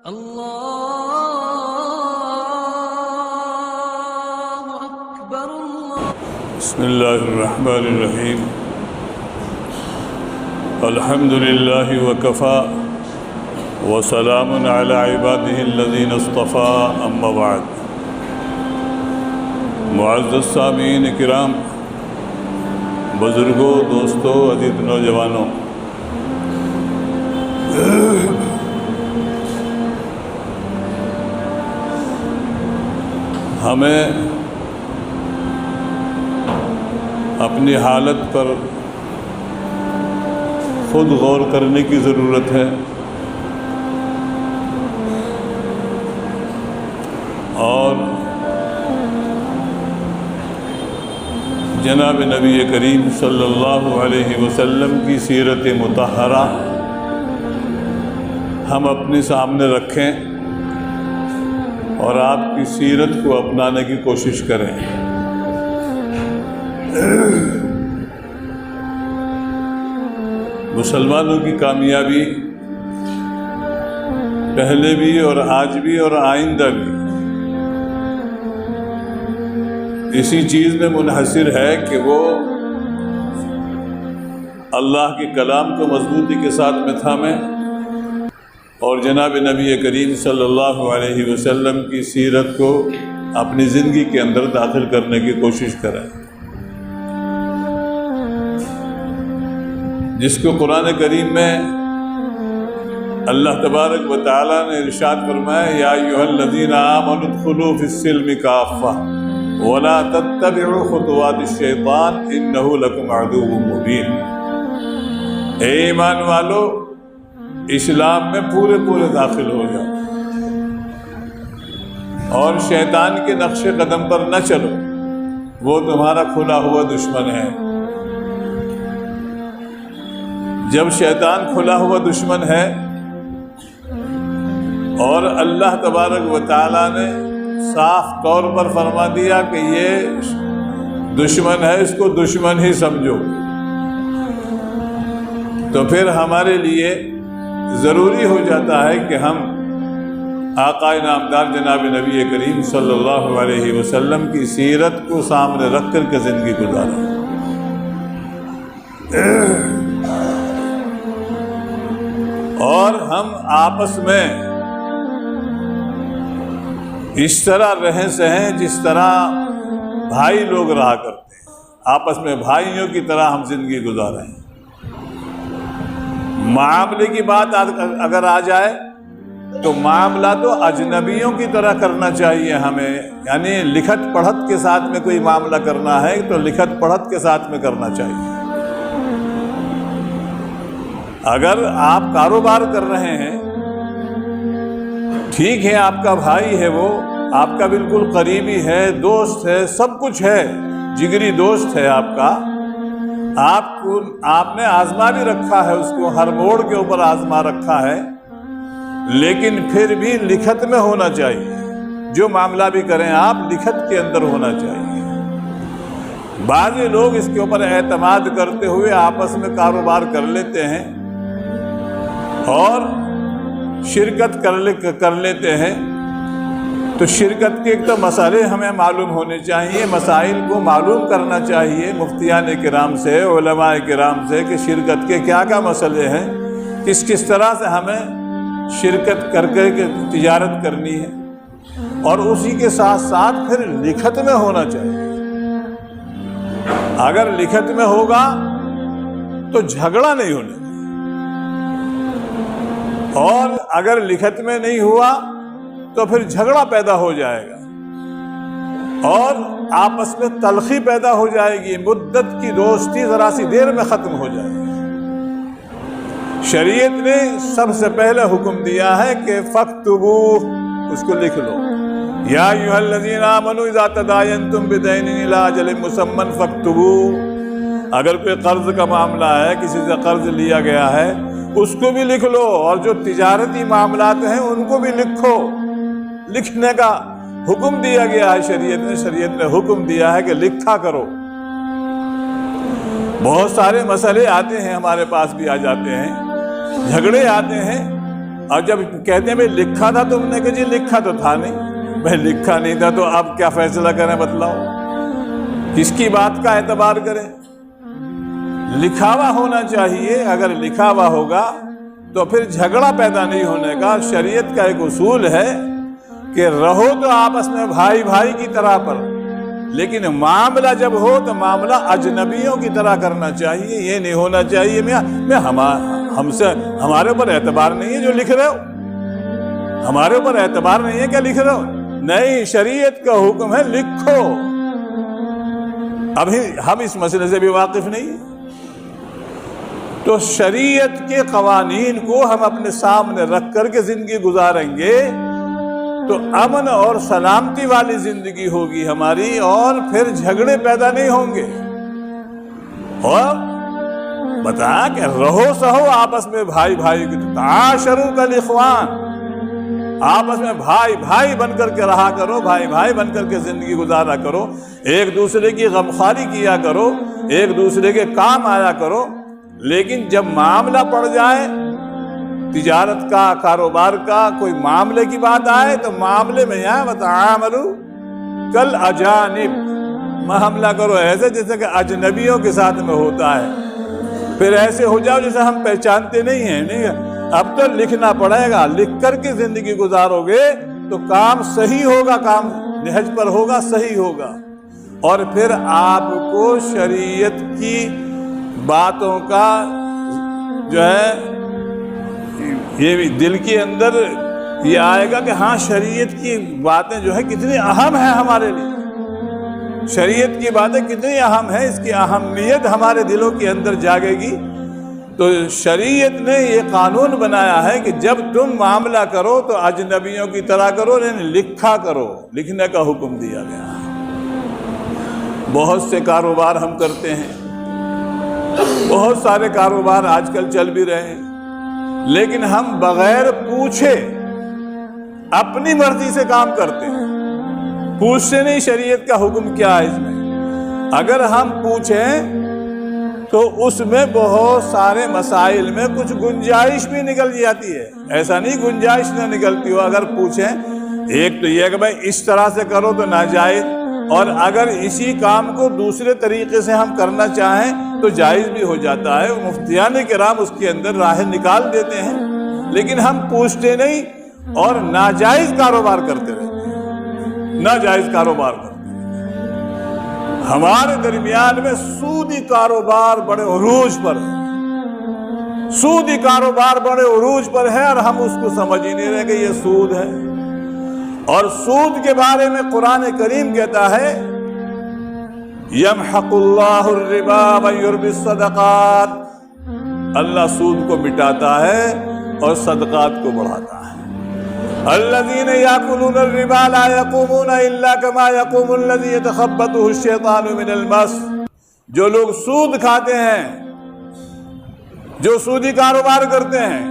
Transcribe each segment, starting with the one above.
اللہ اکبر بسم اللہ الرحمن الرحیم الحمد للہ وکفا وسلام علی عبادہ الذین اصطفیٰ اما بعد۔ معزز سامعین کرام، بزرگوں، دوستوں، عزیز نوجوانوں، ہمیں اپنی حالت پر خود غور کرنے کی ضرورت ہے اور جناب نبی کریم صلی اللہ علیہ وسلم کی سیرت مطہرہ ہم اپنے سامنے رکھیں اور آپ کی سیرت کو اپنانے کی کوشش کریں۔ مسلمانوں کی کامیابی پہلے بھی اور آج بھی اور آئندہ بھی اسی چیز میں منحصر ہے کہ وہ اللہ کے کلام کو مضبوطی کے ساتھ میں تھامیں اور جناب نبی کریم صلی اللہ علیہ وسلم کی سیرت کو اپنی زندگی کے اندر داخل کرنے کی کوشش کریں، جس کو قرآن کریم میں اللہ تبارک و تعالیٰ نے ارشاد فرمایا، یا ایھا الذین آمنوا ادخلوا فی السلم کافۃ ولا تتبعوا خطوات الشیطان انہ لکم عدو مبین۔ اے ایمان والو، اسلام میں پورے داخل ہو جاؤ اور شیطان کے نقش قدم پر نہ چلو، وہ تمہارا کھلا ہوا دشمن ہے۔ جب شیطان کھلا ہوا دشمن ہے اور اللہ تبارک و تعالیٰ نے صاف طور پر فرما دیا کہ یہ دشمن ہے، اس کو دشمن ہی سمجھو، تو پھر ہمارے لیے ضروری ہو جاتا ہے کہ ہم آقا نامدار جناب نبی کریم صلی اللہ علیہ وسلم کی سیرت کو سامنے رکھ کر کے زندگی گزاریں۔ اور ہم آپس میں اس طرح رہیں سہیں جس طرح بھائی لوگ رہا کرتے ہیں، آپس میں بھائیوں کی طرح ہم زندگی گزاریں۔ معاملے کی بات اگر آ جائے تو معاملہ تو اجنبیوں کی طرح کرنا چاہیے ہمیں، یعنی لکھت پڑھت کے ساتھ میں کوئی معاملہ کرنا ہے تو لکھت پڑھت کے ساتھ میں کرنا چاہیے۔ اگر آپ کاروبار کر رہے ہیں، ٹھیک ہے، آپ کا بھائی ہے، وہ آپ کا بالکل قریبی ہے، دوست ہے، سب کچھ ہے، جگری دوست ہے آپ کا، آپ نے آزما بھی رکھا ہے، اس کو ہر موڑ کے اوپر آزما رکھا ہے، لیکن پھر بھی لکھت میں ہونا چاہیے۔ جو معاملہ بھی کریں آپ لکھت کے اندر ہونا چاہیے۔ بعض لوگ اس کے اوپر اعتماد کرتے ہوئے آپس میں کاروبار کر لیتے ہیں اور شرکت کر لیتے ہیں، تو شرکت کے ایک تو مسئلے ہمیں معلوم ہونے چاہیے، مسائل کو معلوم کرنا چاہیے مفتیان کرام سے، علماء کرام سے، کہ شرکت کے کیا مسئلے ہیں، کس طرح سے ہمیں شرکت کر کے تجارت کرنی ہے، اور اسی کے ساتھ ساتھ پھر لکھت میں ہونا چاہیے۔ اگر لکھت میں ہوگا تو جھگڑا نہیں ہونا چاہیے، اور اگر لکھت میں نہیں ہوا تو پھر جھگڑا پیدا ہو جائے گا اور آپس میں تلخی پیدا ہو جائے گی، مدت کی دوستی ذرا سی دیر میں ختم ہو جائے گی۔ شریعت نے سب سے پہلے حکم دیا ہے کہ فاکتبوہ، اس کو لکھ لو، یا ایھا الذین آمنوا اذا تداینتم بدین الی اجل مسمى فاکتبوہ۔ اگر کوئی قرض کا معاملہ ہے، کسی سے قرض لیا گیا ہے، اس کو بھی لکھ لو، اور جو تجارتی معاملات ہیں ان کو بھی لکھو۔ لکھنے کا حکم دیا گیا ہے شریعت نے حکم دیا ہے کہ لکھا کرو۔ بہت سارے مسئلے آتے ہیں، ہمارے پاس بھی آ جاتے ہیں، جھگڑے آتے ہیں، اور جب کہتے ہیں بھائی لکھا تھا، تم نے کہا جی لکھا تو تھا نہیں، بھائی لکھا نہیں تھا تو اب کیا فیصلہ کریں بتلاؤ، کس کی بات کا اعتبار کریں؟ لکھا ہوا ہونا چاہیے، اگر لکھا ہوا ہوگا تو پھر جھگڑا پیدا نہیں ہونے کا۔ شریعت کا ایک اصول ہے کہ رہو تو آپس میں بھائی بھائی کی طرح پر، لیکن معاملہ جب ہو تو معاملہ اجنبیوں کی طرح کرنا چاہیے۔ یہ نہیں ہونا چاہیے میں ہم سے ہمارے اوپر اعتبار نہیں ہے جو لکھ رہے ہو، ہمارے اوپر اعتبار نہیں ہے کیا لکھ رہے ہو؟ نہیں، شریعت کا حکم ہے لکھو۔ ابھی ہم اس مسئلے سے بھی واقف نہیں ہیں، تو شریعت کے قوانین کو ہم اپنے سامنے رکھ کر کے زندگی گزاریں گے تو امن اور سلامتی والی زندگی ہوگی ہماری، اور پھر جھگڑے پیدا نہیں ہوں گے۔ اور بتا کہ رہو سہو آپس میں بھائی بھائی کی، تعاشروا کالاخوان، آپس میں بھائی بھائی بن کر کے رہا کرو، بھائی بھائی بن کر کے زندگی گزارا کرو، ایک دوسرے کی غمخواری کیا کرو، ایک دوسرے کے کام آیا کرو۔ لیکن جب معاملہ پڑ جائے، تجارت کا، کاروبار کا، کوئی معاملے کی بات آئے تو معاملے میں یہاں وَتَعَامَلُوا کَالْأَجَانِبِ، معاملہ کرو ایسے جیسے کہ اجنبیوں کے ساتھ میں ہوتا ہے، پھر ایسے ہو جاؤ جیسے ہم پہچانتے نہیں ہیں۔ نہیں، اب تو لکھنا پڑے گا، لکھ کر کے زندگی گزارو گے تو کام صحیح ہوگا، کام نہج پر ہوگا، صحیح ہوگا، اور پھر آپ کو شریعت کی باتوں کا جو ہے یہ بھی دل کے اندر یہ آئے گا کہ ہاں شریعت کی باتیں جو ہے کتنی اہم ہیں ہمارے لیے، شریعت کی باتیں کتنی اہم ہیں، اس کی اہمیت ہمارے دلوں کے اندر جاگے گی۔ تو شریعت نے یہ قانون بنایا ہے کہ جب تم معاملہ کرو تو اجنبیوں کی طرح کرو، لیکن لکھا کرو، لکھنے کا حکم دیا گیا ہے۔ بہت سے کاروبار ہم کرتے ہیں، بہت سارے کاروبار آج کل چل بھی رہے ہیں، لیکن ہم بغیر پوچھے اپنی مرضی سے کام کرتے ہیں، پوچھتے نہیں شریعت کا حکم کیا ہے اس میں۔ اگر ہم پوچھیں تو اس میں بہت سارے مسائل میں کچھ گنجائش بھی نکل جاتی ہے، ایسا نہیں گنجائش نہ نکلتی ہو۔ اگر پوچھیں، ایک تو یہ کہ بھائی اس طرح سے کرو تو ناجائز، اور اگر اسی کام کو دوسرے طریقے سے ہم کرنا چاہیں تو جائز بھی ہو جاتا ہے۔ مفتیان کرام اس کے اندر راہ نکال دیتے ہیں، لیکن ہم پوچھتے نہیں اور ناجائز کاروبار کرتے رہتے ہیں، ناجائز کاروبار کرتے ہیں۔ ہمارے درمیان میں سودی کاروبار بڑے عروج پر ہے، سودی کاروبار بڑے عروج پر ہے، اور ہم اس کو سمجھ ہی نہیں رہے کہ یہ سود ہے۔ اور سود کے بارے میں قرآن کریم کہتا ہے یمحق اللہ الربا ویربی الصدقات، اللہ سود کو مٹاتا ہے اور صدقات کو بڑھاتا ہے۔ الذین یاکلون الربا لا یقومون الا کما یقوم الذی یتخبطہ الشیطان من المس، جو لوگ سود کھاتے ہیں، جو سودی کاروبار کرتے ہیں،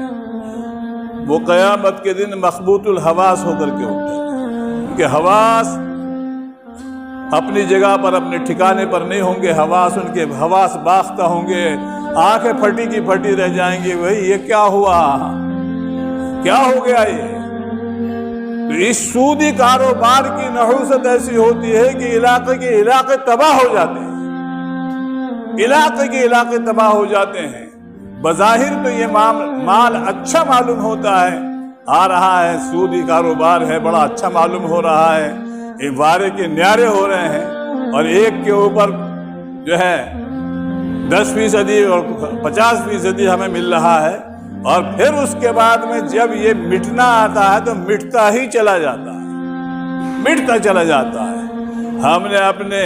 وہ قیامت کے دن مخبوط الحواس ہو کر کے اٹھتے ہیں، کہ حواس اپنی جگہ پر، اپنے ٹھکانے پر نہیں ہوں گے، حواس ان کے حواس باختہ ہوں گے، آنکھیں پھٹی کی پھٹی رہ جائیں گے، بھئی یہ کیا ہوا، کیا ہو گیا یہ؟ تو اس سودی کاروبار کی نحوست ایسی ہوتی ہے کہ علاقے کے علاقے تباہ ہو جاتے ہیں، علاقے کے علاقے تباہ ہو جاتے ہیں۔ بظاہر تو یہ مال اچھا معلوم ہوتا ہے، آ رہا ہے، سودی کاروبار ہے، بڑا اچھا معلوم ہو رہا ہے، وارے کے نیارے ہو رہے ہیں، اور ایک کے اوپر جو ہے 10% اور 50% ہمیں مل رہا ہے، اور پھر اس کے بعد میں جب یہ مٹنا آتا ہے تو مٹتا ہی چلا جاتا ہے، مٹتا چلا جاتا ہے۔ ہم نے اپنے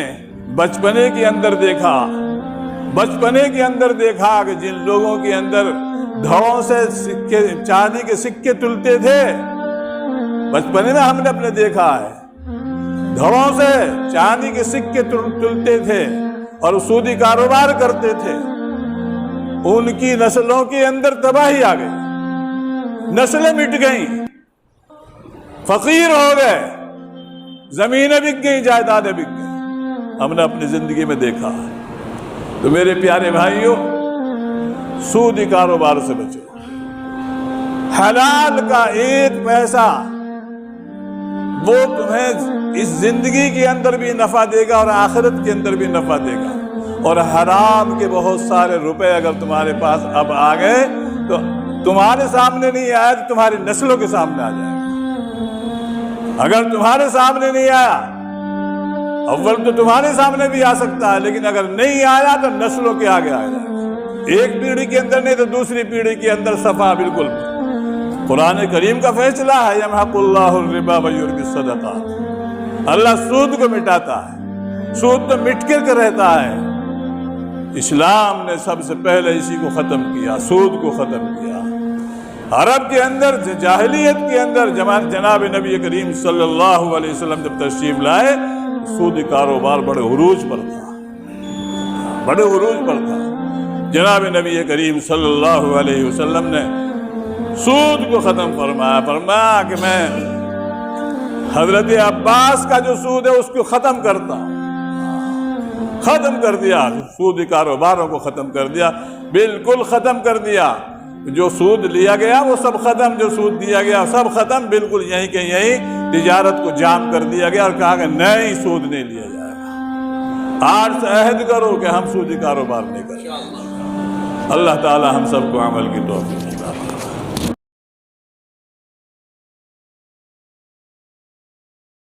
بچپنے کے اندر دیکھا کہ جن لوگوں کے اندر دھڑوں سے سکے، چاندی کے سکے تلتے تھے، بچپنے میں ہم نے اپنے دیکھا ہے، دھڑوں سے چاندی کے سکے تلتے تھے اور سودی کاروبار کرتے تھے، ان کی نسلوں کے اندر تباہی آ گئی، نسلیں مٹ گئیں، فقیر ہو گئے، زمینیں بک گئیں، جائیدادیں بک گئیں، ہم نے اپنی زندگی میں دیکھا ہے۔ تو میرے پیارے بھائیوں، سودی کاروبار سے بچو، حلال کا ایک پیسہ وہ تمہیں اس زندگی کے اندر بھی نفع دے گا اور آخرت کے اندر بھی نفع دے گا، اور حرام کے بہت سارے روپے اگر تمہارے پاس اب آ گئے تو تمہارے سامنے نہیں آیا تو تمہاری نسلوں کے سامنے آ جائے گا۔ اگر تمہارے سامنے نہیں آیا، اول تو تمہارے سامنے بھی آ سکتا ہے، لیکن اگر نہیں آیا تو نسلوں کے آگے آ جائے گا۔ ایک پیڑھی کے اندر نہیں تو دوسری پیڑھی کے اندر صفحہ بالکل۔ قرآن کریم کا فیصلہ ہے یمحق اللہ الربا ویربی الصدقات، اللہ سود کو مٹاتا ہے، سود تو مٹ کے رہتا ہے۔ اسلام نے سب سے پہلے اسی کو ختم کیا، سود کو ختم کیا۔ عرب کے اندر جاہلیت کے اندر جناب نبی کریم صلی اللہ علیہ وسلم جب تشریف لائے، سودی کاروبار بڑے عروج پر تھا، بڑے عروج پر تھا۔ جناب نبی کریم صلی اللہ علیہ وسلم نے سود کو ختم فرمایا کہ میں حضرت عباس کا جو سود ہے اس کو ختم کرتا ہوں، ختم کر دیا، سودی کاروباروں کو ختم کر دیا، بالکل ختم کر دیا۔ جو سود لیا گیا وہ سب ختم، جو سود دیا گیا سب ختم، بالکل یہیں کہ یہیں تجارت کو جام کر دیا گیا اور کہا کہ نہیں، سود نہیں لیا جائے گا۔ آج سے عہد کرو کہ ہم سودی کاروبار نہیں کریں گے۔ اللہ تعالی ہم سب کو عمل کی توفیق عطا فرمائے۔